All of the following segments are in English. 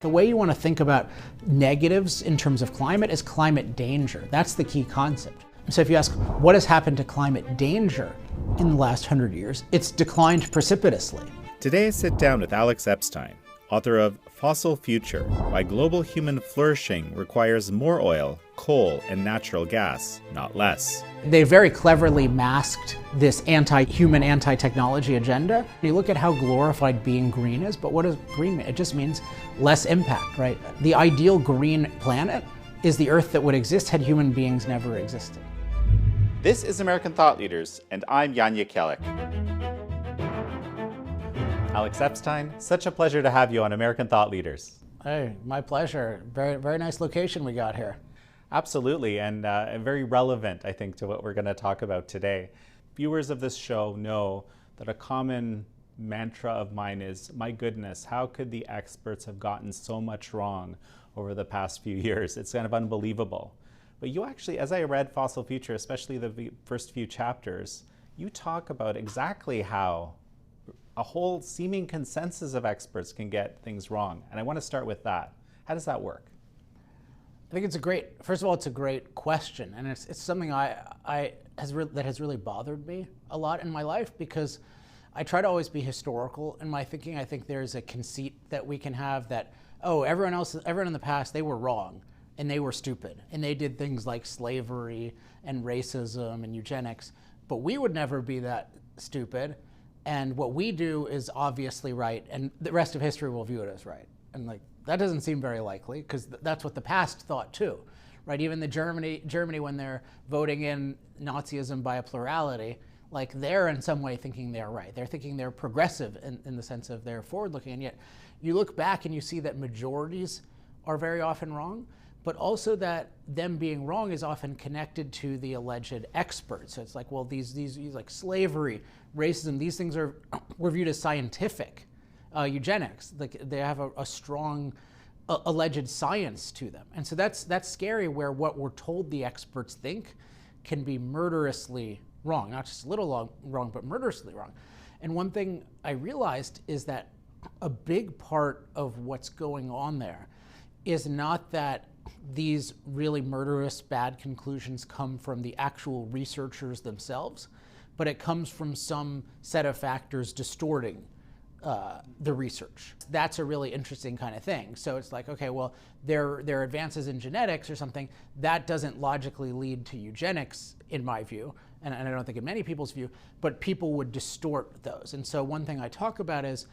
The way you want to think about negatives in terms of climate is climate danger. That's the key concept. So if you ask, what has happened to climate danger in the last 100 years? It's declined precipitously. Today I sit down with Alex Epstein, author of Fossil Future: Why Global Human Flourishing Requires More Oil, Coal, and Natural Gas, Not Less. They very cleverly masked this anti-human, anti-technology agenda. You look at how glorified being green is, but what does green mean? It just means less impact, right? The ideal green planet is the Earth that would exist had human beings never existed. This is American Thought Leaders, and I'm Yanya Kellick. Alex Epstein, such a pleasure to have you on American Thought Leaders. Hey, my pleasure. Very, very nice location we got here. Absolutely, and very relevant, I think, to what we're going to talk about today. Viewers of this show know that a common mantra of mine is, my goodness, how could the experts have gotten so much wrong over the past few years? It's kind of unbelievable. But you actually, as I read Fossil Future, especially the first few chapters, you talk about exactly how a whole seeming consensus of experts can get things wrong. And I want to start with that. How does that work? I think first of all, it's a great question. And it's something that has really bothered me a lot in my life, because I try to always be historical in my thinking. I think there's a conceit that we can have that, oh, everyone in the past, they were wrong and they were stupid and they did things like slavery and racism and eugenics, but we would never be that stupid. And what we do is obviously right, and the rest of history will view it as right. And that doesn't seem very likely, because that's what the past thought too, right? Even the Germany, when they're voting in Nazism by a plurality, they're in some way thinking they're right. They're thinking they're progressive in the sense of they're forward-looking, and yet you look back and you see that majorities are very often wrong, but also that them being wrong is often connected to the alleged experts. So it's well, these like slavery, racism, these things were viewed as scientific. Eugenics, they have a strong alleged science to them. And so that's scary, where what we're told the experts think can be murderously wrong, not just a little wrong, but murderously wrong. And one thing I realized is that a big part of what's going on there is not that these really murderous bad conclusions come from the actual researchers themselves, but it comes from some set of factors distorting the research. That's a really interesting kind of thing. So it's okay, well, there are advances in genetics or something, that doesn't logically lead to eugenics, in my view, and I don't think in many people's view, but people would distort those. And so one thing I talk about is,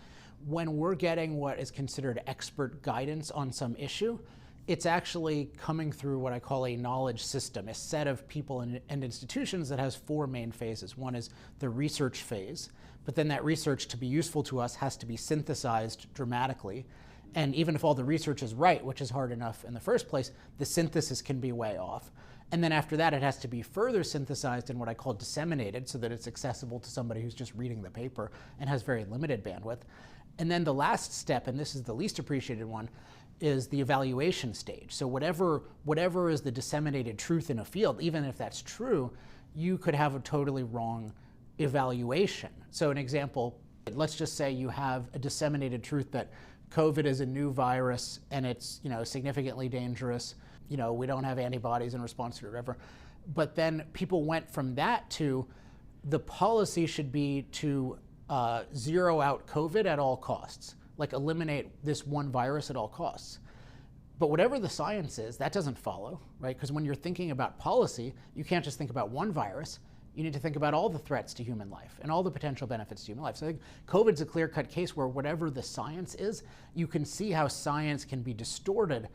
when we're getting what is considered expert guidance on some issue, it's actually coming through what I call a knowledge system, a set of people and institutions that has four main phases. One is the research phase, but then that research, to be useful to us, has to be synthesized dramatically. And even if all the research is right, which is hard enough in the first place, the synthesis can be way off. And then after that, it has to be further synthesized and what I call disseminated, so that it's accessible to somebody who's just reading the paper and has very limited bandwidth. And then the last step, and this is the least appreciated one, is the evaluation stage. So whatever is the disseminated truth in a field, even if that's true, you could have a totally wrong evaluation. So an example, let's just say you have a disseminated truth that COVID is a new virus and it's significantly dangerous. We don't have antibodies in response to it or whatever. But then people went from that to the policy should be to zero out COVID at all costs, eliminate this one virus at all costs. But whatever the science is, that doesn't follow, right? Because when you're thinking about policy, you can't just think about one virus. You need to think about all the threats to human life and all the potential benefits to human life. So I think COVID's a clear-cut case where whatever the science is, you can see how science can be distorted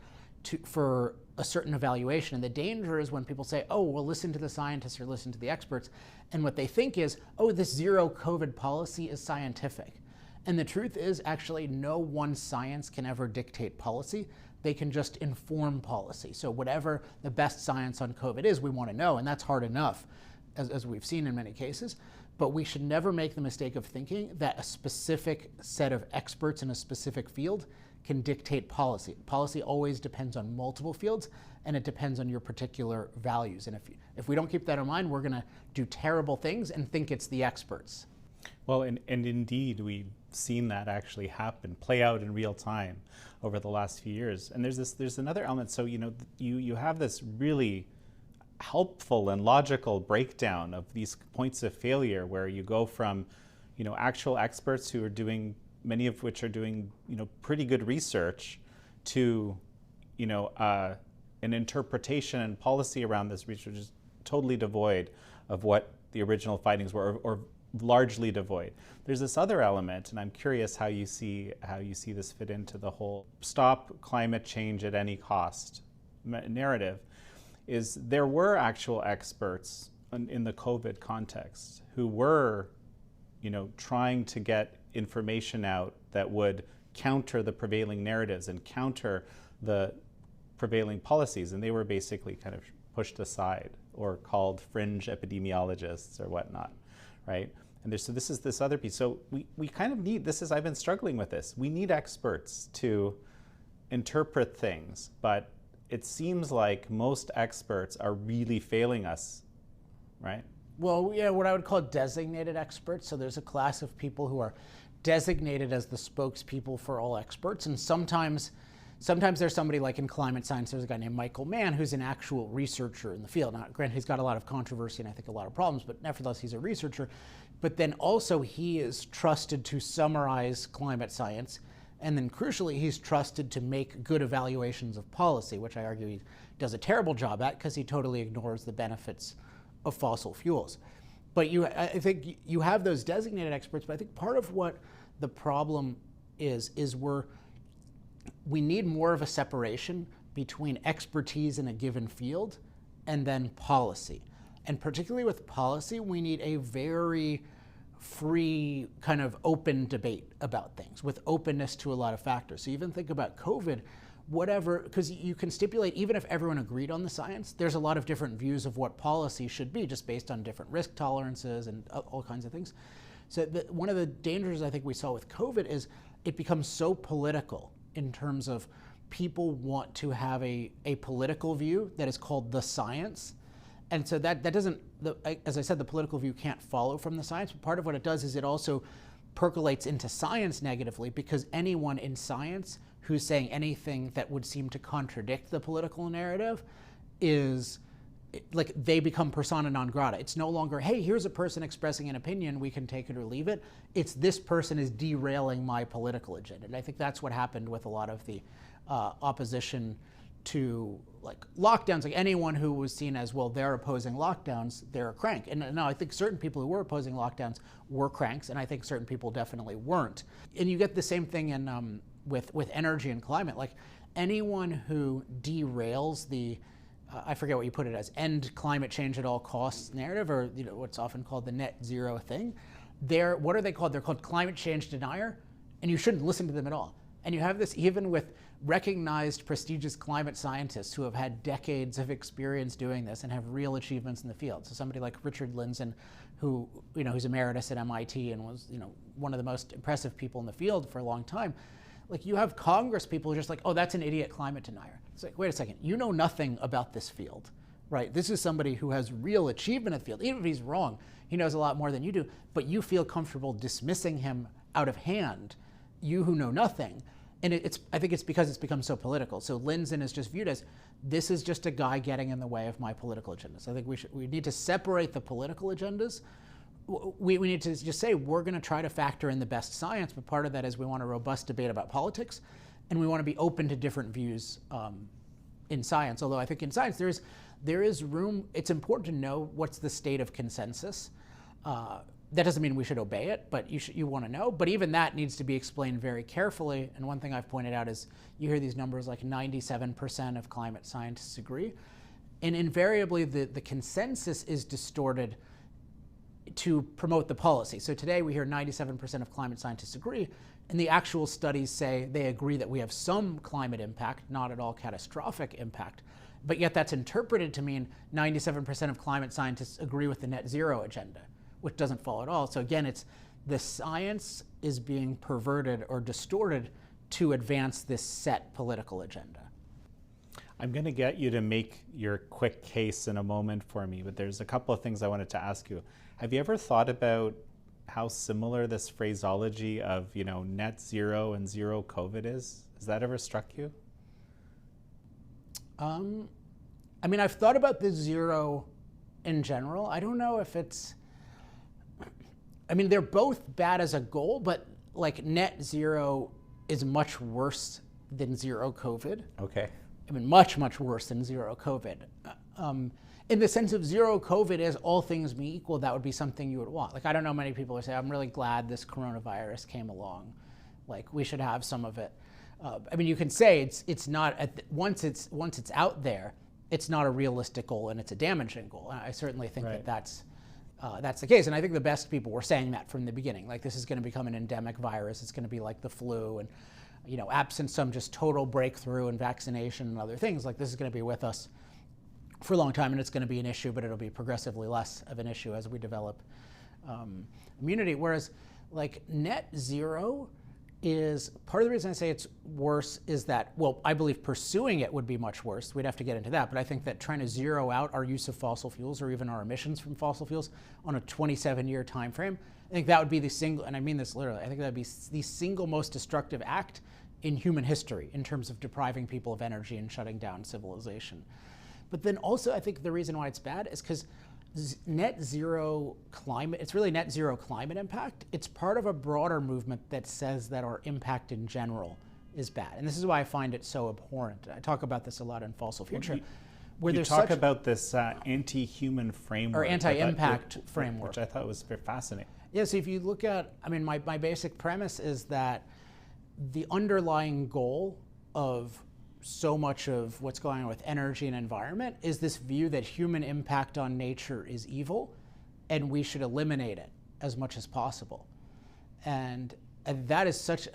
for a certain evaluation. And the danger is when people say, oh, well, listen to the scientists or listen to the experts. And what they think is, oh, this zero COVID policy is scientific. And the truth is, actually, no one science can ever dictate policy. They can just inform policy. So whatever the best science on COVID is, we want to know, and that's hard enough, as we've seen in many cases. But we should never make the mistake of thinking that a specific set of experts in a specific field can dictate policy. Policy always depends on multiple fields, and it depends on your particular values. And if we don't keep that in mind, we're going to do terrible things and think it's the experts. Well, and indeed, we've seen that actually happen, play out in real time over the last few years. And there's another element. So, you have this really helpful and logical breakdown of these points of failure where you go from, actual experts who are doing, many of which are doing, pretty good research to, an interpretation and policy around this research is totally devoid of what the original findings were, or largely devoid. There's this other element, and I'm curious how you see this fit into the whole stop climate change at any cost narrative. Is there were actual experts in the COVID context who were, trying to get information out that would counter the prevailing narratives and counter the prevailing policies, and they were basically kind of pushed aside or called fringe epidemiologists or whatnot, right? And so this is this other piece. So we kind of need, I've been struggling with this. We need experts to interpret things, but it seems like most experts are really failing us, right? Well, yeah, what I would call designated experts. So there's a class of people who are designated as the spokespeople for all experts. And sometimes there's somebody like in climate science, there's a guy named Michael Mann who's an actual researcher in the field. Now, granted, he's got a lot of controversy and I think a lot of problems, but nevertheless, he's a researcher. But then also he is trusted to summarize climate science. And then crucially, he's trusted to make good evaluations of policy, which I argue he does a terrible job at because he totally ignores the benefits of fossil fuels. But I think you have those designated experts, but I think part of what the problem is we need more of a separation between expertise in a given field and then policy. And particularly with policy, we need a very free, kind of open debate about things with openness to a lot of factors. So even think about COVID, whatever, because you can stipulate, even if everyone agreed on the science, there's a lot of different views of what policy should be just based on different risk tolerances and all kinds of things. So one of the dangers I think we saw with COVID is it becomes so political in terms of people want to have a political view that is called the science. And so that doesn't, as I said, the political view can't follow from the science, but part of what it does is it also percolates into science negatively, because anyone in science who's saying anything that would seem to contradict the political narrative is like they become persona non grata. It's no longer, hey, here's a person expressing an opinion, we can take it or leave it. It's this person is derailing my political agenda. And I think that's what happened with a lot of the opposition to like lockdowns. Like anyone who was seen as, well, they're opposing lockdowns, they're a crank. And now I think certain people who were opposing lockdowns were cranks, and I think certain people definitely weren't. And you get the same thing in with energy and climate. Like anyone who derails the I forget what you put it as, end climate change at all costs narrative, or what's often called the net zero thing. What are they called? They're called climate change denier, and you shouldn't listen to them at all. And you have this even with recognized prestigious climate scientists who have had decades of experience doing this and have real achievements in the field. So somebody like Richard Lindzen, who who's emeritus at MIT and was one of the most impressive people in the field for a long time. Like you have Congress people who are just like, oh, that's an idiot climate denier. It's like, wait a second, you know nothing about this field, right? This is somebody who has real achievement in the field. Even if he's wrong, he knows a lot more than you do, but you feel comfortable dismissing him out of hand, you who know nothing. And I think it's because it's become so political. So Lindzen is just viewed as, this is just a guy getting in the way of my political agenda. So I think we need to separate the political agendas. We need to just say, we're going to try to factor in the best science, but part of that is we want a robust debate about politics, and we want to be open to different views in science. Although I think in science there is room. It's important to know what's the state of consensus. That doesn't mean we should obey it, but you want to know. But even that needs to be explained very carefully. And one thing I've pointed out is you hear these numbers like 97% of climate scientists agree, and invariably the consensus is distorted to promote the policy. So today we hear 97% of climate scientists agree, and the actual studies say they agree that we have some climate impact, not at all catastrophic impact. But yet that's interpreted to mean 97% of climate scientists agree with the net zero agenda, which doesn't follow at all. So again, it's the science is being perverted or distorted to advance this set political agenda. I'm going to get you to make your quick case in a moment for me, but there's a couple of things I wanted to ask you. Have you ever thought about how similar this phraseology of, net zero and zero COVID is? Has that ever struck you? I mean, I've thought about the zero in general. I don't know if it's, I mean, they're both bad as a goal, but like net zero is much worse than zero COVID. Okay. I mean, much, much worse than zero COVID. In the sense of zero COVID is all things being equal, that would be something you would want. Like, I don't know many people who say, I'm really glad this coronavirus came along. Like, we should have some of it. I mean, you can say it's not, once it's out there, it's not a realistic goal and it's a damaging goal. And I certainly think right. that's the case. And I think the best people were saying that from the beginning. Like, this is going to become an endemic virus. It's going to be like the flu. And, absent some just total breakthrough in vaccination and other things, like this is going to be with us for a long time, and it's going to be an issue, but it'll be progressively less of an issue as we develop immunity. Whereas, like, net zero is, part of the reason I say it's worse is that, well, I believe pursuing it would be much worse. We'd have to get into that, but I think that trying to zero out our use of fossil fuels or even our emissions from fossil fuels on a 27-year time frame, I think that would be the single, and I mean this literally, I think that would be the single most destructive act in human history in terms of depriving people of energy and shutting down civilization. But then also, I think the reason why it's bad is because net zero climate, it's really net zero climate impact. It's part of a broader movement that says that our impact in general is bad. And this is why I find it so abhorrent. I talk about this a lot in Fossil Future. Where you talk about this anti-human framework. Or anti-impact framework. Which I thought was fascinating. Yeah, so if you look at, I mean, my basic premise is that the underlying goal of so much of what's going on with energy and environment is this view that human impact on nature is evil and we should eliminate it as much as possible. And that is such,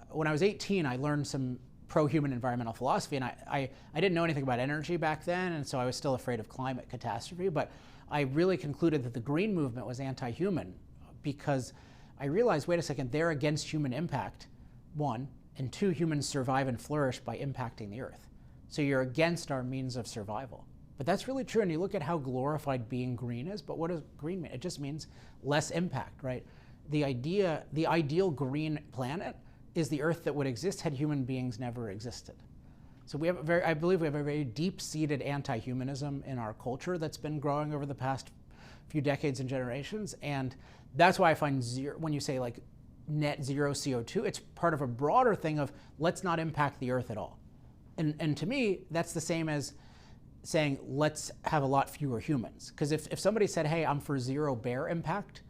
when I was 18, I learned some pro-human environmental philosophy, and I didn't know anything about energy back then, and so I was still afraid of climate catastrophe, but I really concluded that the green movement was anti-human because I realized, wait a second, they're against human impact, one, and two, humans survive and flourish by impacting the earth. So you're against our means of survival. But that's really true, and you look at how glorified being green is, but what does green mean? It just means less impact, right? The ideal green planet is the earth that would exist had human beings never existed. So we have I believe we have a very deep-seated anti-humanism in our culture that's been growing over the past few decades and generations, and that's why I find when you say like net zero CO2, it's part of a broader thing of let's not impact the earth at all. And to me, that's the same as saying let's have a lot fewer humans. Because if somebody said, hey, I'm for zero bear impact,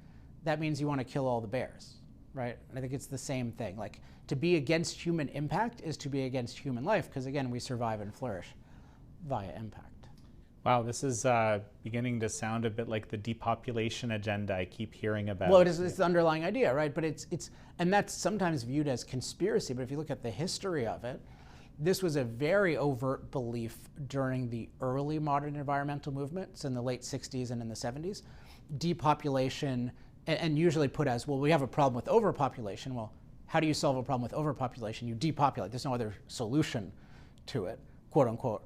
that means you want to kill all the bears, right? And I think it's the same thing. Like, to be against human impact is to be against human life, because again, we survive and flourish via impact. Wow, this is beginning to sound a bit like the depopulation agenda I keep hearing about. Well, it's the underlying idea, right? But and that's sometimes viewed as conspiracy, but if you look at the history of it, this was a very overt belief during the early modern environmental movements in the late 60s and in the 70s. Depopulation, and usually put as, well, we have a problem with overpopulation. Well, how do you solve a problem with overpopulation? You depopulate. There's no other solution to it, quote unquote.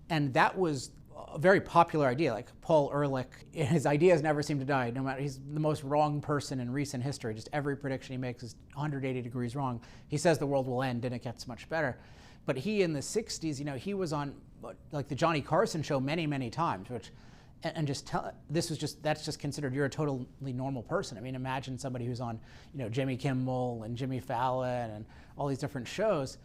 And that was a very popular idea. Like Paul Ehrlich, his ideas never seem to die. No matter, he's the most wrong person in recent history. Just every prediction he makes is 180 degrees wrong. He says the world will end and it gets much better. But he, in the 60s, he was on like the Johnny Carson show many, many times, which, and just tell, that's just considered you're a totally normal person. I mean, imagine somebody who's on, Jimmy Kimmel and Jimmy Fallon and all these different shows.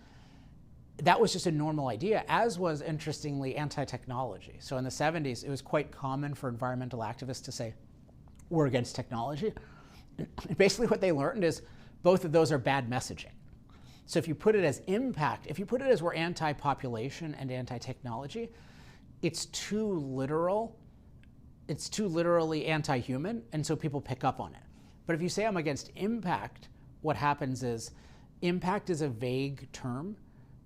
That was just a normal idea, as was, interestingly, anti-technology. So in the 70s, it was quite common for environmental activists to say, we're against technology. And basically what they learned is both of those are bad messaging. So if you put it as impact, if you put it as we're anti-population and anti-technology, it's too literal. It's too literally anti-human, and so people pick up on it. But if you say I'm against impact, what happens is impact is a vague term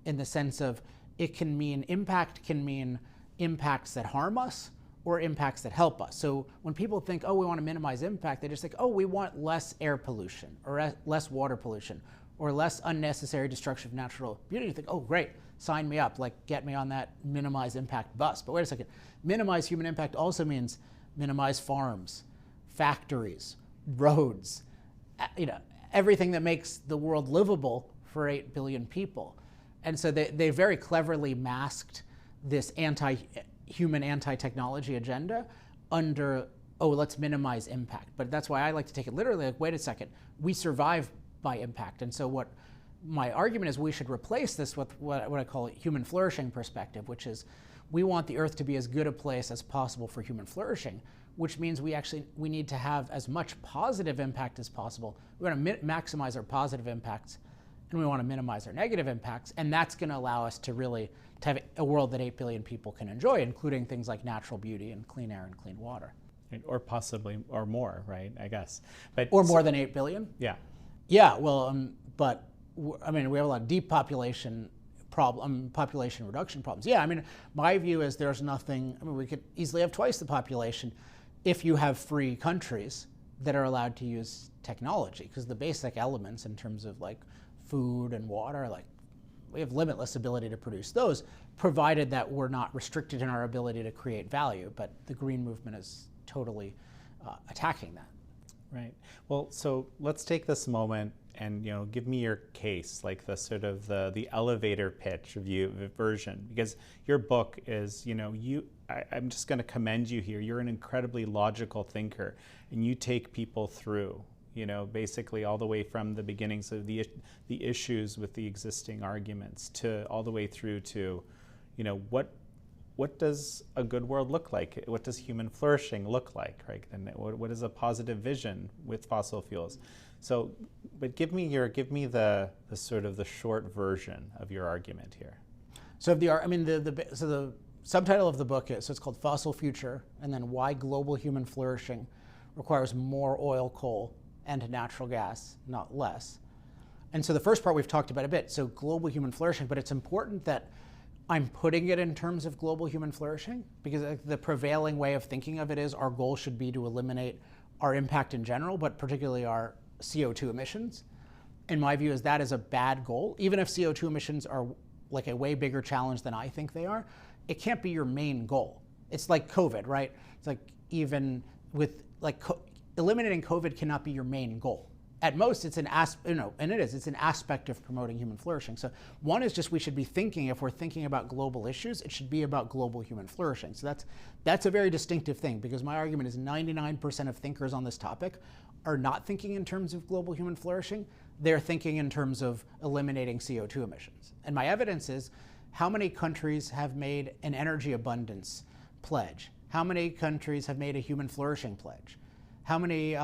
in the sense of impact can mean impacts that harm us or impacts that help us. So when people think, oh, we want to minimize impact, they just think, oh, we want less air pollution or less water pollution or less unnecessary destruction of natural beauty. You think, oh, great, sign me up, like get me on that minimize impact bus. But wait a second, minimize human impact also means minimize farms, factories, roads, everything that makes the world livable for 8 billion people. And so they very cleverly masked this anti-human, anti-technology agenda under, oh, let's minimize impact. But that's why I like to take it literally, like, wait a second, we survive by impact. And so what my argument is, we should replace this with what I call a human flourishing perspective, which is we want the Earth to be as good a place as possible for human flourishing, which means we need to have as much positive impact as possible. We want to maximize our positive impacts, and we want to minimize our negative impacts, and that's going to allow us to really to have a world that 8 billion people can enjoy, including things like natural beauty and clean air and clean water. Or possibly, or more, right, I guess. But or more than 8 billion? Yeah. Yeah, well, but I mean, we have a lot of depopulation population reduction problems. Yeah, I mean, my view is there's nothing, I mean, we could easily have twice the population if you have free countries that are allowed to use technology, because the basic elements in terms of like food and water, like we have limitless ability to produce those, provided that we're not restricted in our ability to create value. But the green movement is totally attacking that. Right. Well, so let's take this moment and give me your case, like the sort of the elevator pitch version, because your book is I'm just going to commend you here. You're an incredibly logical thinker, and you take people through basically all the way from the beginnings of the issues with the existing arguments to all the way through to what does a good world look like? What does human flourishing look like, right? And what is a positive vision with fossil fuels? So, but give me the sort of the short version of your argument here. So the subtitle of the book is, so it's called Fossil Future, and then Why Global Human Flourishing Requires More Oil, Coal, and Natural Gas, Not Less. And so the first part we've talked about a bit, so global human flourishing, but it's important that I'm putting it in terms of global human flourishing, because the prevailing way of thinking of it is our goal should be to eliminate our impact in general, but particularly our CO2 emissions. In my view, that is a bad goal. Even if CO2 emissions are like a way bigger challenge than I think they are, it can't be your main goal. It's like COVID, right? It's like even with eliminating COVID cannot be your main goal. At most, it's an it's an aspect of promoting human flourishing. So one is just we should be thinking, if we're thinking about global issues, it should be about global human flourishing. So that's a very distinctive thing, because my argument is 99% of thinkers on this topic are not thinking in terms of global human flourishing. They're thinking in terms of eliminating CO2 emissions. And my evidence is, how many countries have made an energy abundance pledge? How many countries have made a human flourishing pledge? How many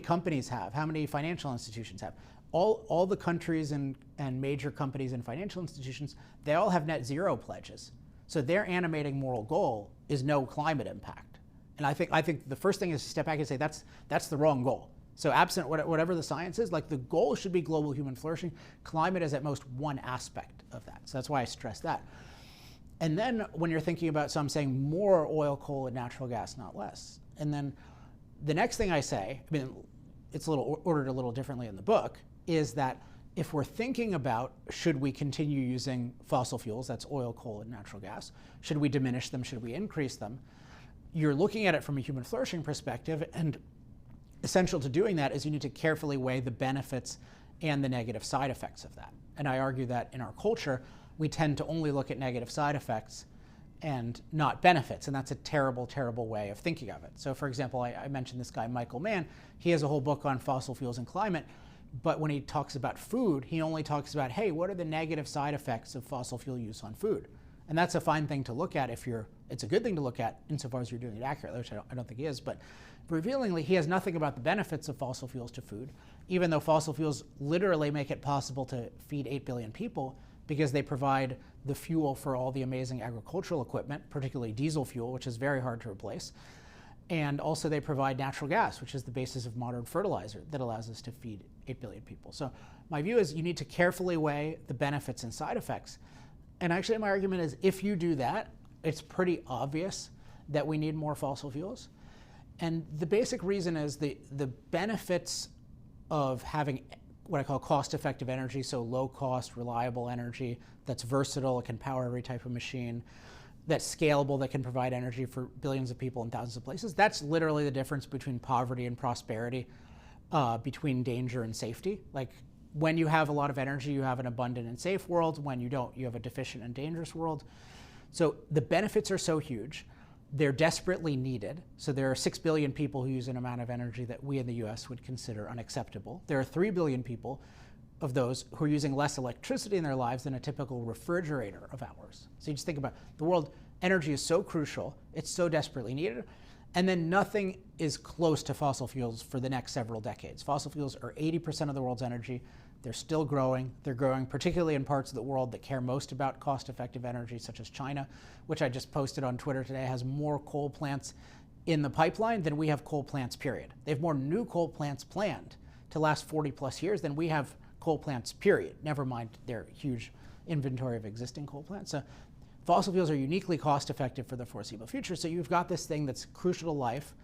companies have? How many financial institutions have? All the countries and major companies and financial institutions, they all have net zero pledges. So their animating moral goal is no climate impact. And I think the first thing is to step back and say that's the wrong goal. So absent whatever the science is, like the goal should be global human flourishing. Climate is at most one aspect of that. So that's why I stress that. And then when you're thinking about, so I'm saying more oil, coal, and natural gas, not less. And then the next thing I say, I mean, it's ordered a little differently in the book, is that if we're thinking about should we continue using fossil fuels, that's oil, coal, and natural gas, should we diminish them, should we increase them, you're looking at it from a human flourishing perspective, and essential to doing that is you need to carefully weigh the benefits and the negative side effects of that. And I argue that in our culture, we tend to only look at negative side effects and not benefits, and that's a terrible, terrible way of thinking of it. So for example, I mentioned this guy, Michael Mann. He has a whole book on fossil fuels and climate, but when he talks about food, he only talks about, hey, what are the negative side effects of fossil fuel use on food? And that's a fine thing to look at it's a good thing to look at insofar as you're doing it accurately, which I don't think he is, but revealingly, he has nothing about the benefits of fossil fuels to food, even though fossil fuels literally make it possible to feed 8 billion people, because they provide the fuel for all the amazing agricultural equipment, particularly diesel fuel, which is very hard to replace. And also they provide natural gas, which is the basis of modern fertilizer that allows us to feed 8 billion people. So my view is you need to carefully weigh the benefits and side effects. And actually my argument is if you do that, it's pretty obvious that we need more fossil fuels. And the basic reason is the benefits of having what I call cost-effective energy, so low-cost, reliable energy that's versatile, it can power every type of machine, that's scalable, that can provide energy for billions of people in thousands of places. That's literally the difference between poverty and prosperity. between danger and safety. Like when you have a lot of energy, you have an abundant and safe world. When you don't, you have a deficient and dangerous world. So the benefits are so huge. They're desperately needed. So there are 6 billion people who use an amount of energy that we in the US would consider unacceptable. There are 3 billion people of those who are using less electricity in their lives than a typical refrigerator of ours. So you just think about the world, energy is so crucial, it's so desperately needed, and then nothing is close to fossil fuels for the next several decades. Fossil fuels are 80% of the world's energy. They're still growing. They're growing particularly in parts of the world that care most about cost-effective energy, such as China, which I just posted on Twitter today, has more coal plants in the pipeline than we have coal plants, period. They have more new coal plants planned to last 40 plus years than we have coal plants, period. Never mind their huge inventory of existing coal plants. So fossil fuels are uniquely cost-effective for the foreseeable future. So you've got this thing that's crucial to life.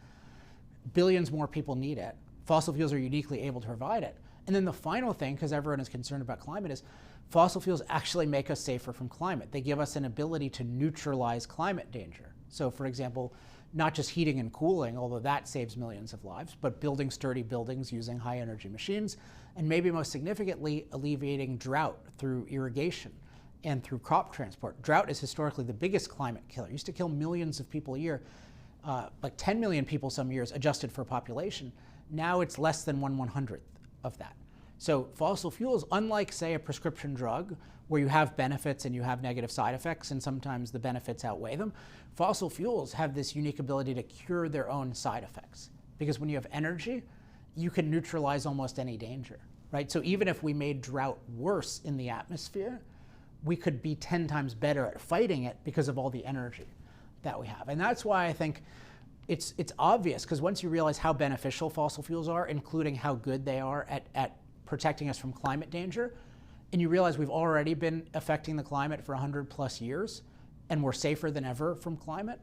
Billions more people need it. Fossil fuels are uniquely able to provide it. And then the final thing, because everyone is concerned about climate, is fossil fuels actually make us safer from climate. They give us an ability to neutralize climate danger. So for example, not just heating and cooling, although that saves millions of lives, but building sturdy buildings using high energy machines, and maybe most significantly, alleviating drought through irrigation and through crop transport. Drought is historically the biggest climate killer. It used to kill millions of people a year, like 10 million people some years adjusted for population. Now it's less than 1/100th of that. So fossil fuels, unlike say a prescription drug where you have benefits and you have negative side effects and sometimes the benefits outweigh them, fossil fuels have this unique ability to cure their own side effects. Because when you have energy, you can neutralize almost any danger, right? So even if we made drought worse in the atmosphere, we could be 10 times better at fighting it because of all the energy that we have. And that's why I think it's obvious, because once you realize how beneficial fossil fuels are, including how good they are at protecting us from climate danger, and you realize we've already been affecting the climate for 100 plus years, and we're safer than ever from climate,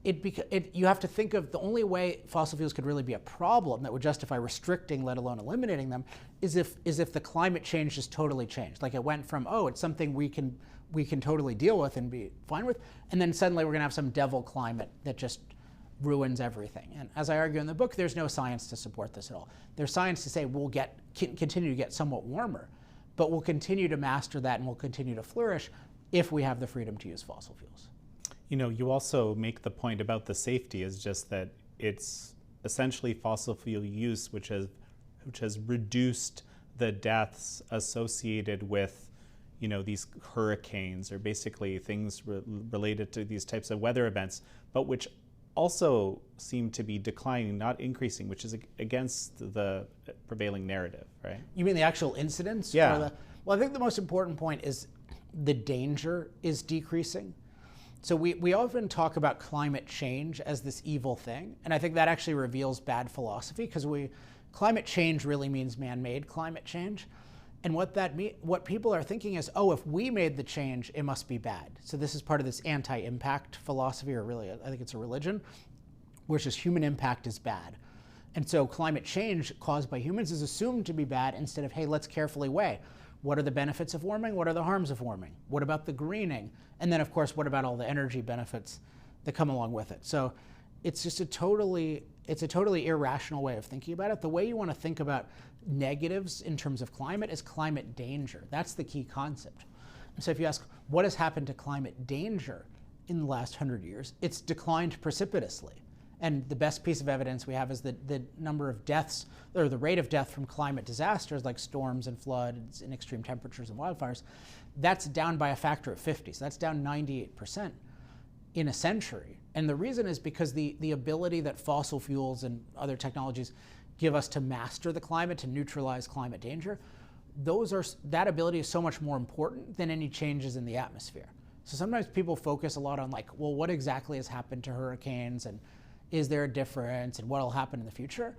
you have to think of the only way fossil fuels could really be a problem that would justify restricting, let alone eliminating them, is if the climate change just totally changed. Like it went from, oh, it's something we can totally deal with and be fine with, and then suddenly we're gonna have some devil climate that just ruins everything. And as I argue in the book, there's no science to support this at all. There's science to say we'll continue to get somewhat warmer, but we'll continue to master that and we'll continue to flourish if we have the freedom to use fossil fuels. You know, you also make the point about the safety is just that it's essentially fossil fuel use which has reduced the deaths associated with, you know, these hurricanes or basically things related to these types of weather events, but which also seem to be declining, not increasing, which is against the prevailing narrative, right? You mean the actual incidents? Yeah. Well, I think the most important point is the danger is decreasing. So we often talk about climate change as this evil thing, and I think that actually reveals bad philosophy, because climate change really means man-made climate change. And what people are thinking is, oh, if we made the change, it must be bad. So this is part of this anti-impact philosophy, or really, I think it's a religion, which is human impact is bad. And so climate change caused by humans is assumed to be bad instead of, hey, let's carefully weigh. What are the benefits of warming? What are the harms of warming? What about the greening? And then, of course, what about all the energy benefits that come along with it? So it's just a totally irrational way of thinking about it. The way you want to think about negatives in terms of climate is climate danger. That's the key concept. And so if you ask, what has happened to climate danger in the last 100 years? It's declined precipitously. And the best piece of evidence we have is that the number of deaths, or the rate of death from climate disasters like storms and floods and extreme temperatures and wildfires, that's down by a factor of 50. So that's down 98% in a century. And the reason is because the ability that fossil fuels and other technologies give us to master the climate, to neutralize climate danger, that ability is so much more important than any changes in the atmosphere. So sometimes people focus a lot on like, well, what exactly has happened to hurricanes, and is there a difference, and what will happen in the future?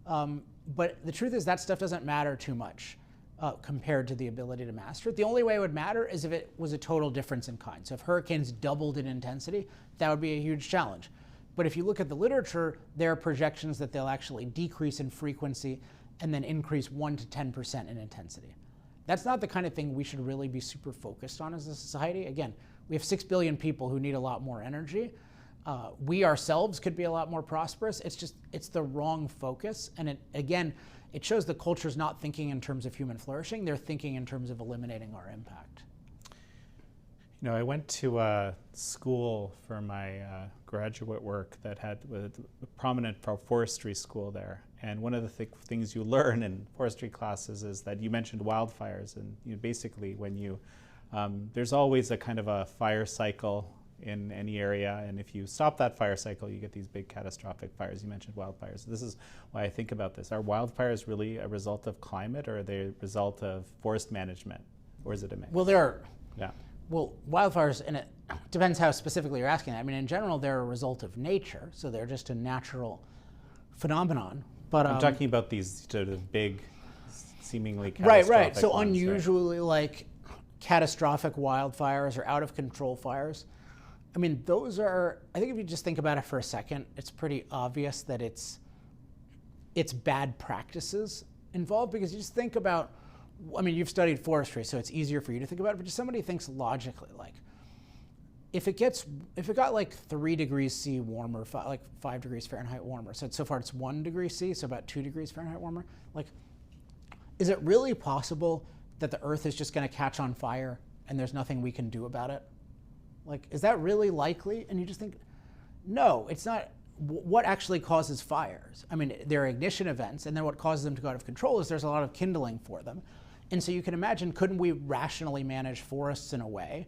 But the truth is that stuff doesn't matter too much compared to the ability to master it. The only way it would matter is if it was a total difference in kind. So if hurricanes doubled in intensity, that would be a huge challenge. But if you look at the literature, there are projections that they'll actually decrease in frequency and then increase 1 to 10% in intensity. That's not the kind of thing we should really be super focused on as a society. Again, we have 6 billion people who need a lot more energy. We ourselves could be a lot more prosperous. It's the wrong focus. And it shows the culture's not thinking in terms of human flourishing. They're thinking in terms of eliminating our impact. You know, I went to a school for my graduate work that had a prominent forestry school there. And one of the things you learn in forestry classes is that you mentioned wildfires. And basically when there's always a kind of a fire cycle in any area, and if you stop that fire cycle, you get these big catastrophic fires. You mentioned wildfires. This is why I think about this. Are wildfires really a result of climate, or are they a result of forest management, or is it a mix? Well, wildfires, and it depends how specifically you're asking that. I mean, in general, they're a result of nature, so they're just a natural phenomenon. But I'm talking about these sort of big, seemingly catastrophic right. So ones, unusually, like catastrophic wildfires or out of control fires. I mean, those are, I think if you just think about it for a second, it's pretty obvious that it's bad practices involved, because you just think about, I mean, you've studied forestry, so it's easier for you to think about it, but just somebody thinks logically, like, if it got like 3 degrees C warmer, like 5 degrees Fahrenheit warmer, so far it's 1 degree C, so about 2 degrees Fahrenheit warmer, like, is it really possible that the Earth is just going to catch on fire and there's nothing we can do about it? Like, is that really likely? And you just think, no, it's not. What actually causes fires? I mean, there are ignition events, and then what causes them to go out of control is there's a lot of kindling for them. And so you can imagine, couldn't we rationally manage forests in a way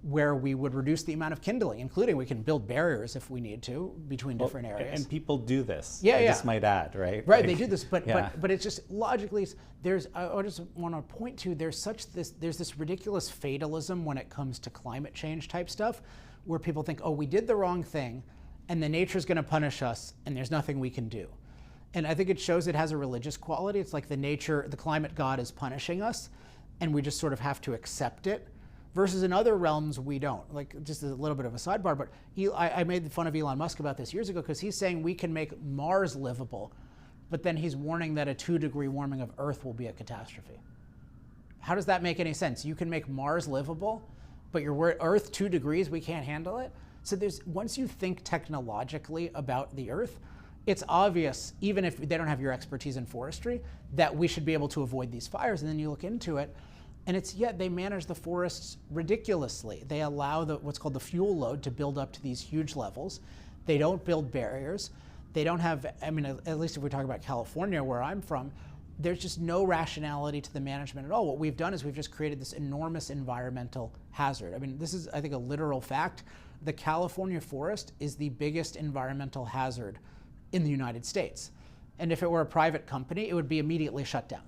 where we would reduce the amount of kindling, including we can build barriers if we need to between different areas. And people do this. I just might add, right? Right, they do this, but it's just logically, I just want to point to, there's this ridiculous fatalism when it comes to climate change type stuff, where people think, oh, we did the wrong thing, and the nature's going to punish us, and there's nothing we can do. And I think it shows it has a religious quality. It's like the climate god is punishing us, and we just sort of have to accept it. Versus in other realms, we don't. Like, just a little bit of a sidebar, but I made fun of Elon Musk about this years ago, because he's saying we can make Mars livable, but then he's warning that a 2-degree warming of Earth will be a catastrophe. How does that make any sense? You can make Mars livable, but your Earth 2 degrees, we can't handle it? So once you think technologically about the Earth, it's obvious, even if they don't have your expertise in forestry, that we should be able to avoid these fires. And then you look into it, and they manage the forests ridiculously. They allow what's called the fuel load to build up to these huge levels. They don't build barriers. They don't have, I mean, at least if we talk about California, where I'm from, there's just no rationality to the management at all. What we've done is we've just created this enormous environmental hazard. I mean, this is, I think, a literal fact. The California forest is the biggest environmental hazard in the United States. And if it were a private company, it would be immediately shut down.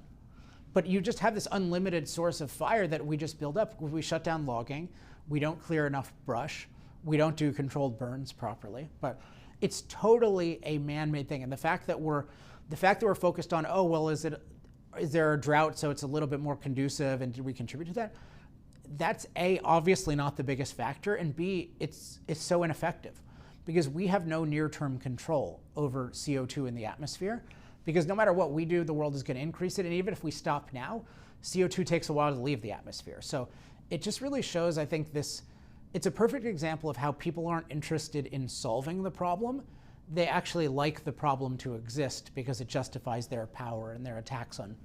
But you just have this unlimited source of fire that we just build up. We shut down logging. We don't clear enough brush. We don't do controlled burns properly. But it's totally a man-made thing. And the fact that we're focused on, oh, well, is there a drought, so it's a little bit more conducive, and did we contribute to that? That's A, obviously not the biggest factor, and B, it's so ineffective, because we have no near-term control over CO2 in the atmosphere. Because no matter what we do, the world is going to increase it. And even if we stop now, CO2 takes a while to leave the atmosphere. So it just really shows, I think, it's a perfect example of how people aren't interested in solving the problem. They actually like the problem to exist because it justifies their power and their attacks on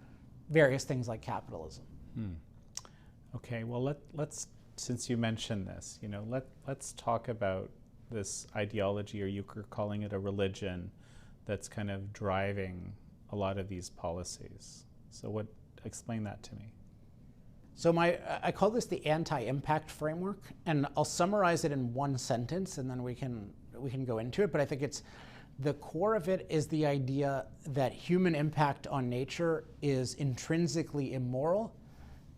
various things like capitalism. Okay, well, let's since you mentioned this, let's talk about this ideology, or you're calling it a religion, that's kind of driving a lot of these policies. So explain that to me. So I call this the anti-impact framework, and I'll summarize it in one sentence, and then we can go into it. But I think the core of it is the idea that human impact on nature is intrinsically immoral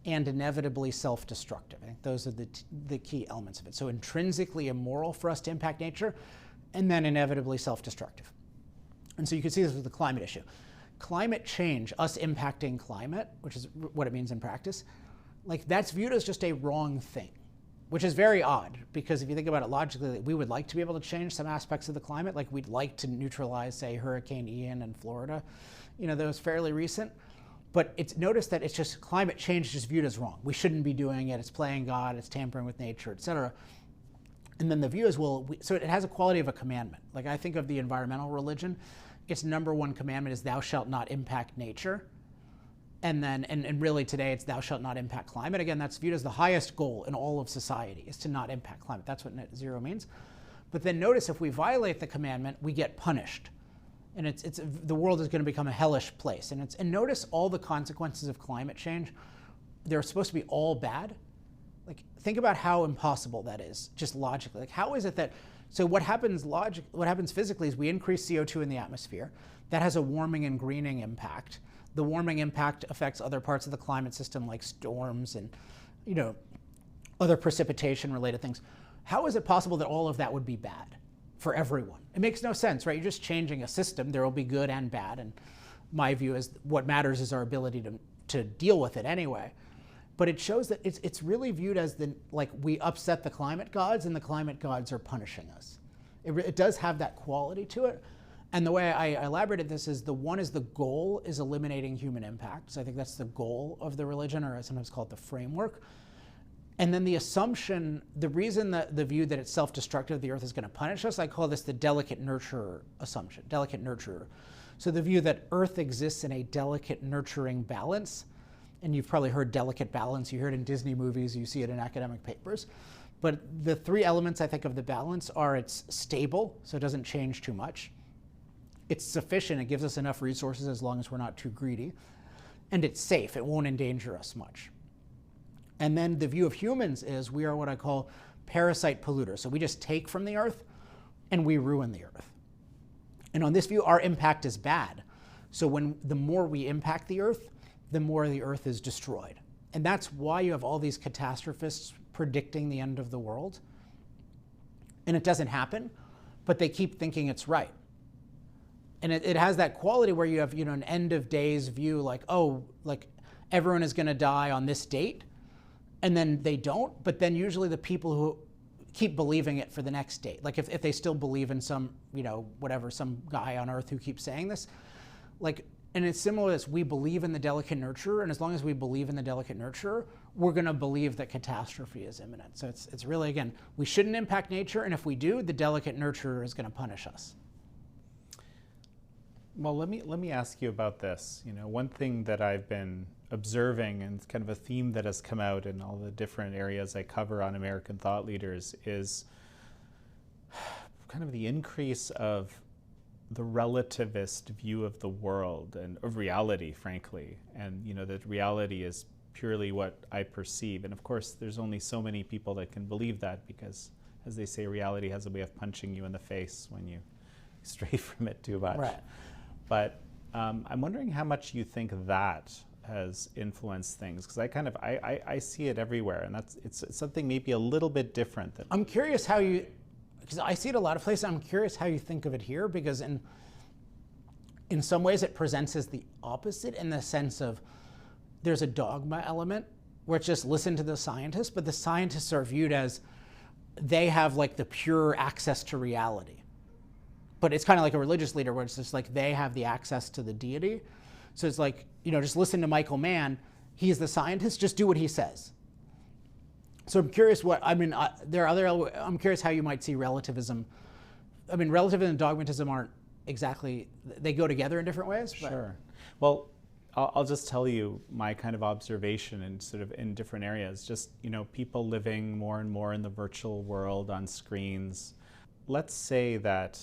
and inevitably self-destructive. I think those are the key elements of it. So intrinsically immoral for us to impact nature, and then inevitably self-destructive. And so you can see this with the climate issue. Climate change, us impacting climate, which is what it means in practice, like, that's viewed as just a wrong thing, which is very odd, because if you think about it logically, we would like to be able to change some aspects of the climate. Like, we'd like to neutralize, say, Hurricane Ian in Florida, that was fairly recent. But notice that it's just climate change is just viewed as wrong. We shouldn't be doing it. It's playing God. It's tampering with nature, et cetera. And then the view is, well, so it has a quality of a commandment. Like I think of the environmental religion, its number one commandment is thou shalt not impact nature. And then, and really today it's thou shalt not impact climate. Again, that's viewed as the highest goal in all of society, is to not impact climate. That's what net zero means. But then notice if we violate the commandment, we get punished. And the world is going to become a hellish place. And notice all the consequences of climate change, they're supposed to be all bad. Like, think about how impossible that is, just logically. Like, how is it that, so what happens physically is we increase CO2 in the atmosphere. That has a warming and greening impact. The warming impact affects other parts of the climate system like storms and, other precipitation related things. How is it possible that all of that would be bad for everyone? It makes no sense, right? You're just changing a system. There will be good and bad. And my view is what matters is our ability to deal with it anyway. But it shows that it's really viewed as like we upset the climate gods and the climate gods are punishing us. It does have that quality to it. And the way I elaborated this is the goal is eliminating human impact. So I think that's the goal of the religion, or I sometimes call it the framework. And then the assumption, the reason that the view that it's self-destructive, the earth is going to punish us, I call this the delicate nurturer assumption, delicate nurturer. So the view that earth exists in a delicate nurturing balance, and you've probably heard delicate balance, you hear it in Disney movies, you see it in academic papers. But the three elements I think of the balance are it's stable, so it doesn't change too much. It's sufficient, it gives us enough resources as long as we're not too greedy. And it's safe, it won't endanger us much. And then the view of humans is we are what I call parasite polluters. So we just take from the earth and we ruin the earth. And on this view, our impact is bad. So the more we impact the earth is destroyed. And that's why you have all these catastrophists predicting the end of the world. And it doesn't happen, but they keep thinking it's right. And it has that quality where you have, an end of days view, like, oh, like everyone is going to die on this date, and then they don't. But then usually the people who keep believing it for the next date, like if they still believe in some, some guy on earth who keeps saying this, like, and it's similar as we believe in the delicate nurturer, and as long as we believe in the delicate nurturer, we're going to believe that catastrophe is imminent. So it's really, again, we shouldn't impact nature, and if we do, the delicate nurturer is going to punish us. Well, let me ask you about this. One thing that I've been observing, and it's kind of a theme that has come out in all the different areas I cover on American thought leaders, is kind of the increase of the relativist view of the world and of reality, frankly. And that reality is purely what I perceive. And of course, there's only so many people that can believe that because, as they say, reality has a way of punching you in the face when you stray from it too much. Right. But I'm wondering how much you think that has influenced things, because I see it everywhere, and it's something maybe a little bit different. I'm curious how you, because I see it a lot of places. I'm curious how you think of it here, because in some ways it presents as the opposite, in the sense of there's a dogma element where it's just listen to the scientists, but the scientists are viewed as they have like the pure access to reality. But it's kind of like a religious leader where it's just like they have the access to the deity. So it's like, just listen to Michael Mann. He's the scientist, just do what he says. So I'm curious I'm curious how you might see relativism. Relativism and dogmatism aren't exactly, they go together in different ways. But. Sure. Well, I'll just tell you my kind of observation and sort of in different areas. Just, people living more and more in the virtual world on screens. Let's say that,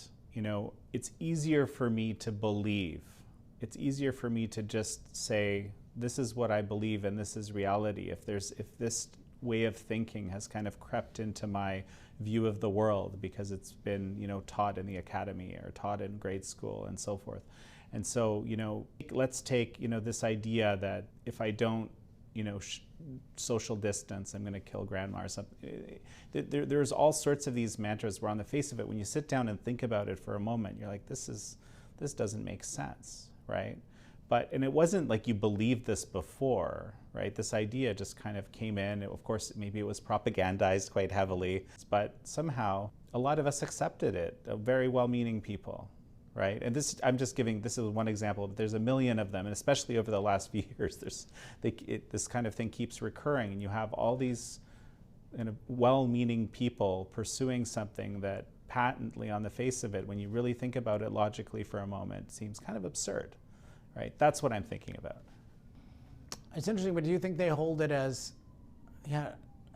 it's easier for me to believe. It's easier for me to just say, this is what I believe and this is reality. If this way of thinking has kind of crept into my view of the world because it's been, taught in the academy or taught in grade school and so forth. And so, let's take, this idea that if I don't, social distance, I'm going to kill grandma or something. There's all sorts of these mantras where on the face of it, when you sit down and think about it for a moment, you're like, this doesn't make sense, right? And it wasn't like you believed this before, right? This idea just kind of came in. Of course, maybe it was propagandized quite heavily, but somehow a lot of us accepted it, very well-meaning people. Right, and this is one example, but there's a million of them, and especially over the last few years, this kind of thing keeps recurring, and you have all these well-meaning people pursuing something that patently on the face of it, when you really think about it logically for a moment, seems kind of absurd, right? That's what I'm thinking about. It's interesting, but do you think they hold it as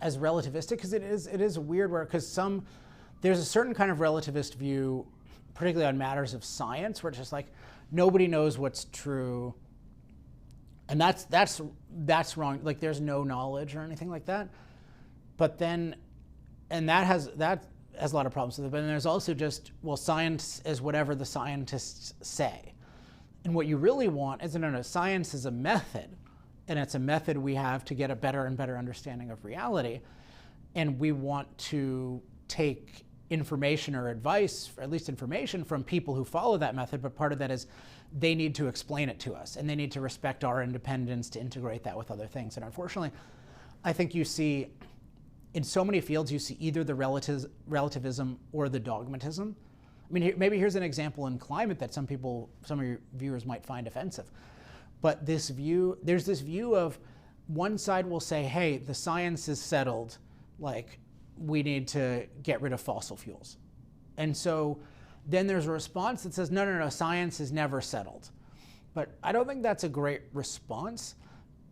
relativistic? Because it is weird, because there's a certain kind of relativist view, particularly on matters of science, where it's just like nobody knows what's true, and that's wrong. Like there's no knowledge or anything like that. But then, and that has a lot of problems with it. But then there's also just, well, science is whatever the scientists say, and what you really want is no, science is a method. And it's a method we have to get a better and better understanding of reality. And we want to take information or advice, or at least information, from people who follow that method. But part of that is they need to explain it to us, and they need to respect our independence to integrate that with other things. And unfortunately, I think you see in so many fields, you see either the relativism or the dogmatism. I mean, maybe here's an example in climate that some of your viewers might find offensive. But there's this view of one side will say, hey, the science is settled, like we need to get rid of fossil fuels. And so then there's a response that says, no, science is never settled. But I don't think that's a great response,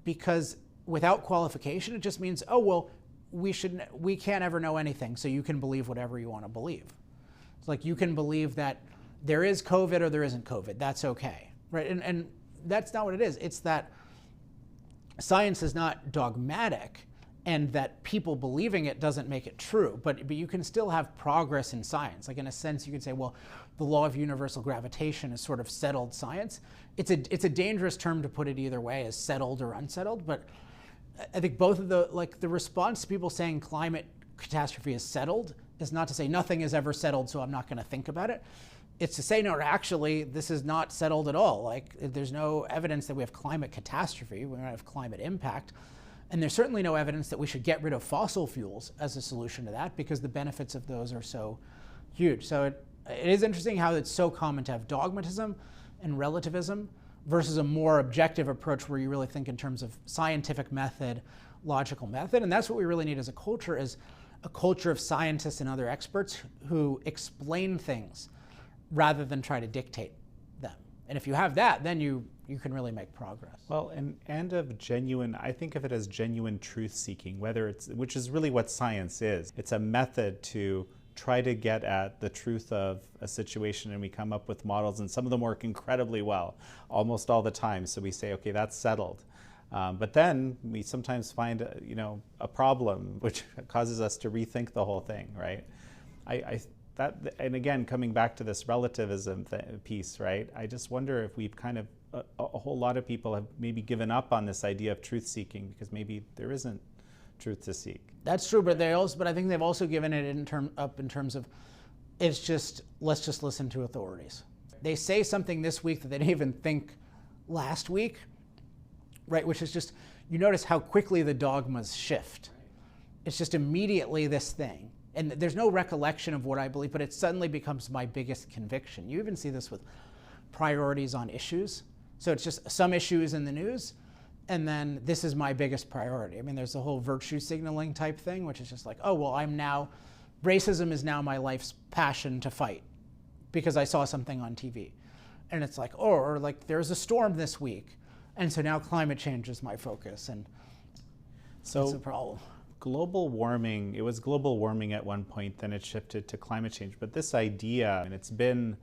because without qualification, it just means, oh, well, we can't ever know anything, so you can believe whatever you want to believe. It's like you can believe that there is COVID or there isn't COVID. That's okay, right? And that's not what it is. It's that science is not dogmatic, and that people believing it doesn't make it true. But you can still have progress in science. Like in a sense, you can say, well, the law of universal gravitation is sort of settled science. It's a dangerous term to put it either way, as settled or unsettled. But I think both of the response to people saying climate catastrophe is settled is not to say nothing is ever settled, so I'm not going to think about it. It's to say, no, actually, this is not settled at all. Like, there's no evidence that we have climate catastrophe. We don't have climate impact. And there's certainly no evidence that we should get rid of fossil fuels as a solution to that, because the benefits of those are so huge. So it is interesting how it's so common to have dogmatism and relativism versus a more objective approach where you really think in terms of scientific method, logical method. And that's what we really need as a culture, is a culture of scientists and other experts who explain things rather than try to dictate them. And if you have that, then you can really make progress. Well, and of genuine, I think of it as genuine truth seeking, which is really what science is. It's a method to try to get at the truth of a situation, and we come up with models, and some of them work incredibly well, almost all the time. So we say, okay, that's settled. But then we sometimes find, a problem, which causes us to rethink the whole thing, right? And again, coming back to this relativism piece, right? I just wonder if we've kind of, a whole lot of people have maybe given up on this idea of truth seeking, because maybe there isn't truth to seek. That's true, but I think they've also given it up in terms of, let's just listen to authorities. They say something this week that they didn't even think last week, right? Which is just, you notice how quickly the dogmas shift. It's just immediately this thing. And there's no recollection of what I believe, but it suddenly becomes my biggest conviction. You even see this with priorities on issues. So it's just some issues in the news, and then this is my biggest priority. I mean, there's the whole virtue signaling type thing, which is just like, oh, well, racism is now my life's passion to fight because I saw something on TV. And it's like, or like there's a storm this week, and so now climate change is my focus, and so it's a problem. Global warming, it was global warming at one point, then it shifted to climate change. But this idea, and it's been,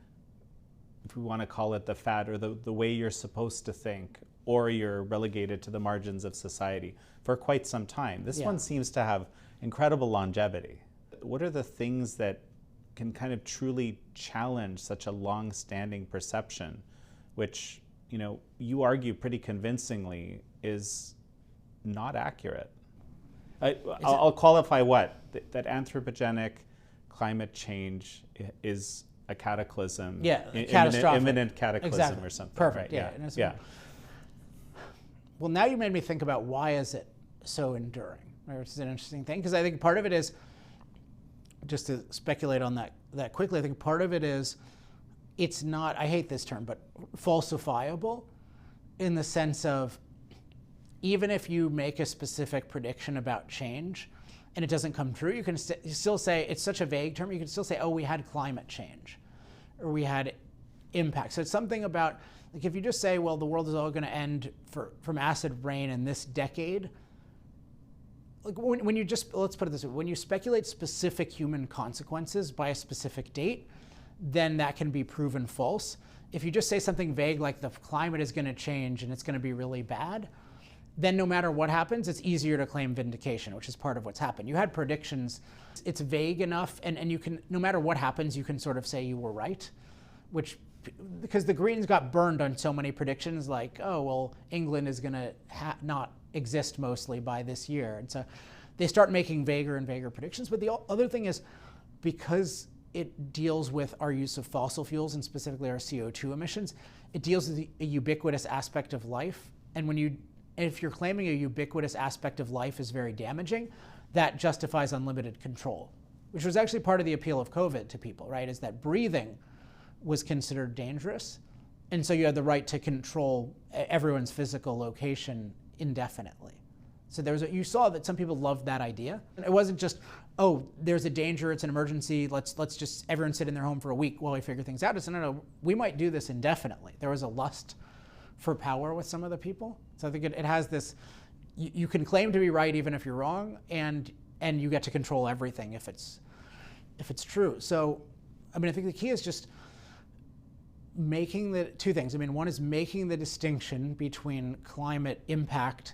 if we want to call it the fad, or the way you're supposed to think, or you're relegated to the margins of society for quite some time. This one seems to have incredible longevity. What are the things that can kind of truly challenge such a long-standing perception, which, you argue pretty convincingly is not accurate? I'll qualify that anthropogenic climate change is a cataclysm, catastrophic, imminent cataclysm, exactly. Or something. Perfect. Right? Yeah. Well, now you made me think about why is it so enduring, right? Which is an interesting thing, because I think part of it is, just to speculate on that quickly, I think part of it is it's not, I hate this term, but falsifiable, in the sense of, even if you make a specific prediction about change, and it doesn't come true, you can still say, it's such a vague term, you can still say, oh, we had climate change, or we had impact. So it's something about, like if you just say, well, the world is all going to end from acid rain in this decade, like when you just, let's put it this way, when you speculate specific human consequences by a specific date, then that can be proven false. If you just say something vague like the climate is going to change and it's going to be really bad, then no matter what happens, it's easier to claim vindication, which is part of what's happened. You had predictions, it's vague enough, and you can, no matter what happens, you can sort of say you were right, because the Greens got burned on so many predictions like, oh, well, England is going to not exist mostly by this year. And so they start making vaguer and vaguer predictions. But the other thing is, because it deals with our use of fossil fuels and specifically our CO2 emissions, it deals with a ubiquitous aspect of life. And if you're claiming a ubiquitous aspect of life is very damaging, that justifies unlimited control, which was actually part of the appeal of COVID to people, right? Is that breathing was considered dangerous. And so you had the right to control everyone's physical location indefinitely. So you saw that some people loved that idea. It wasn't just, oh, there's a danger, it's an emergency, let's just everyone sit in their home for a week while we figure things out. It's no, we might do this indefinitely. There was a lust for power with some of the people. So I think it has this, you can claim to be right even if you're wrong, and you get to control everything if it's true. So, I mean, I think the key is just making the two things. I mean, one is making the distinction between climate impact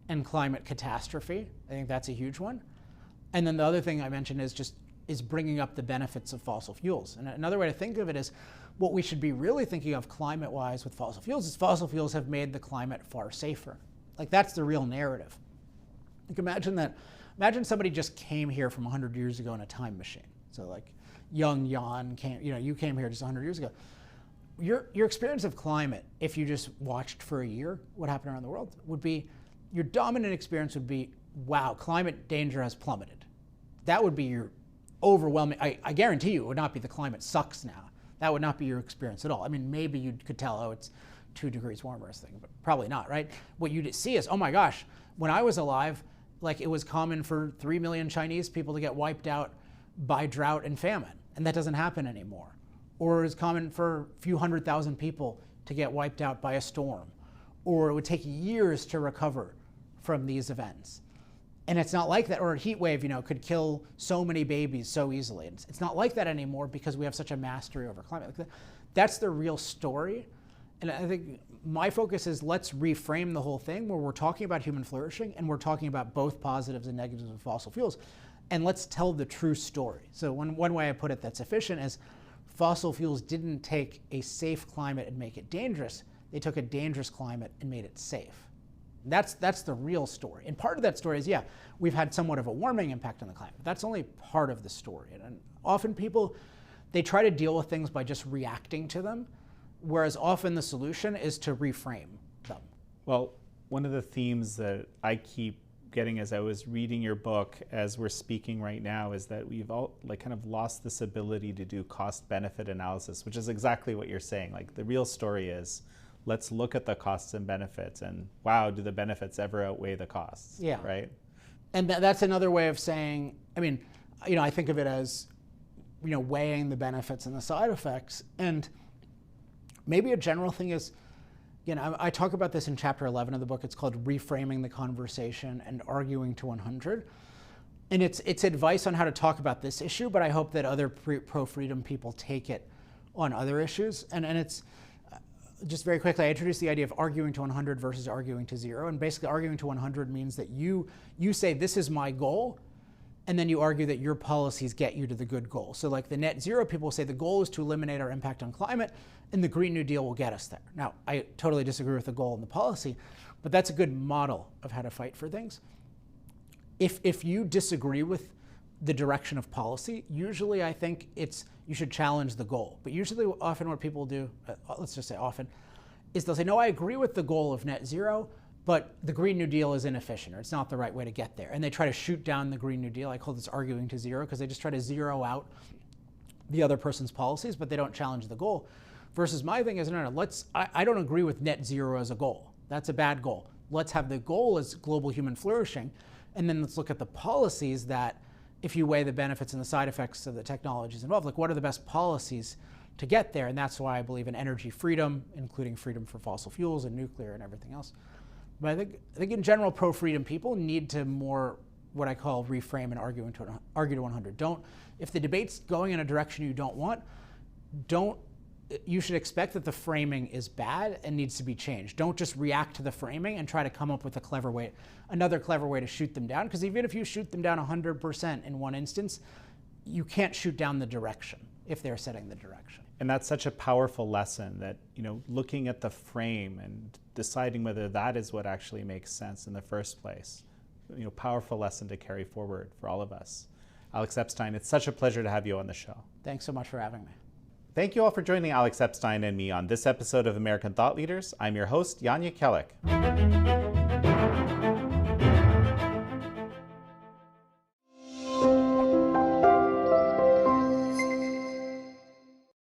and climate catastrophe. I think that's a huge one. And then the other thing I mentioned is bringing up the benefits of fossil fuels. And another way to think of it is what we should be really thinking of climate-wise with fossil fuels is fossil fuels have made the climate far safer. Like that's the real narrative. Like imagine somebody just came here from 100 years ago in a time machine. So like young Jan came, you came here just 100 years ago. Your experience of climate, if you just watched for a year what happened around the world, would be, your dominant experience would be, wow, climate danger has plummeted. That would be your overwhelming, I guarantee you it would not be the climate sucks now. That would not be your experience at all. I mean, maybe you could tell, oh, it's 2 degrees warmer or something, but probably not, right? What you'd see is, oh my gosh, when I was alive, like it was common for 3 million Chinese people to get wiped out by drought and famine, and that doesn't happen anymore. Or it's common for a few 100,000 people to get wiped out by a storm, or it would take years to recover from these events. And it's not like that, or a heat wave, could kill so many babies so easily. It's not like that anymore because we have such a mastery over climate. That's the real story. And I think my focus is let's reframe the whole thing where we're talking about human flourishing and we're talking about both positives and negatives of fossil fuels. And let's tell the true story. So one way I put it that's efficient is fossil fuels didn't take a safe climate and make it dangerous. They took a dangerous climate and made it safe. That's the real story. And part of that story is, yeah, we've had somewhat of a warming impact on the climate. That's only part of the story. And often people, they try to deal with things by just reacting to them, whereas often the solution is to reframe them. Well, one of the themes that I keep getting as I was reading your book, as we're speaking right now, is that we've all kind of lost this ability to do cost-benefit analysis, which is exactly what you're saying. Like the real story is, let's look at the costs and benefits, and wow, do the benefits ever outweigh the costs? Yeah. Right. And that's another way of saying, I mean, I think of it as, weighing the benefits and the side effects. And maybe a general thing is, I talk about this in chapter 11 of the book. It's called Reframing the Conversation and Arguing to 100. And it's advice on how to talk about this issue, but I hope that other pro-freedom people take it on other issues. And it's, just very quickly, I introduced the idea of arguing to 100 versus arguing to 0. And basically arguing to 100 means that you say, this is my goal, and then you argue that your policies get you to the good goal. So like the net zero people say the goal is to eliminate our impact on climate, and the Green New Deal will get us there. Now, I totally disagree with the goal and the policy, but that's a good model of how to fight for things. If you disagree with the direction of policy, usually I think you should challenge the goal. But usually often what people do, let's just say often, is they'll say, no, I agree with the goal of net zero, but the Green New Deal is inefficient, or it's not the right way to get there. And they try to shoot down the Green New Deal. I call this arguing to zero, because they just try to zero out the other person's policies, but they don't challenge the goal. Versus my thing is, no, I don't agree with net zero as a goal. That's a bad goal. Let's have the goal as global human flourishing, And then let's look at the policies that, if you weigh the benefits and the side effects of the technologies involved, like what are the best policies to get there? And that's why I believe in energy freedom, including freedom for fossil fuels and nuclear and everything else. But I think in general, pro-freedom people need to more, what I call, reframe and argue to 100. If the debate's going in a direction you don't want, you should expect that the framing is bad and needs to be changed. Don't just react to the framing and try to come up with another clever way to shoot them down, because even if you shoot them down 100% in one instance, you can't shoot down the direction if they're setting the direction. And that's such a powerful lesson, that, looking at the frame and deciding whether that is what actually makes sense in the first place. Powerful lesson to carry forward for all of us. Alex Epstein, it's such a pleasure to have you on the show. Thanks so much for having me. Thank you all for joining Alex Epstein and me on this episode of American Thought Leaders. I'm your host, Yanya Kellick.